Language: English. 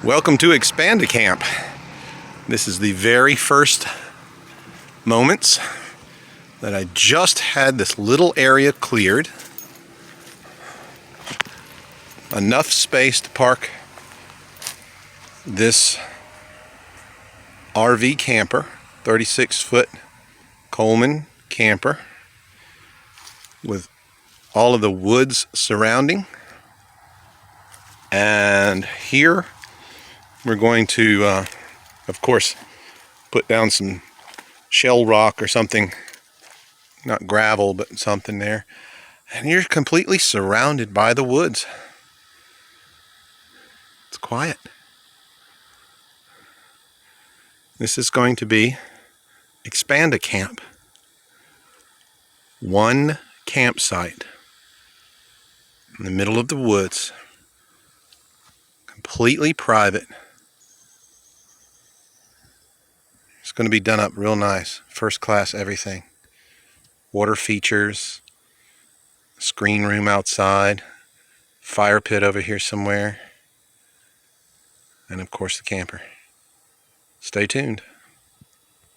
Welcome to Expandacamp. This is the very first moments that I just had this little area cleared. Enough space to park this RV camper, 36-foot Coleman camper with all of the woods surrounding. And here we're going to, of course, put down some shell rock or something, not gravel, but something there. And you're completely surrounded by the woods. It's quiet. This is going to be Expandacamp. One campsite in the middle of the woods, completely private. It's going to be done up real nice, first class everything. Water features, screen room outside, fire pit over here somewhere, and of course the camper. Stay tuned.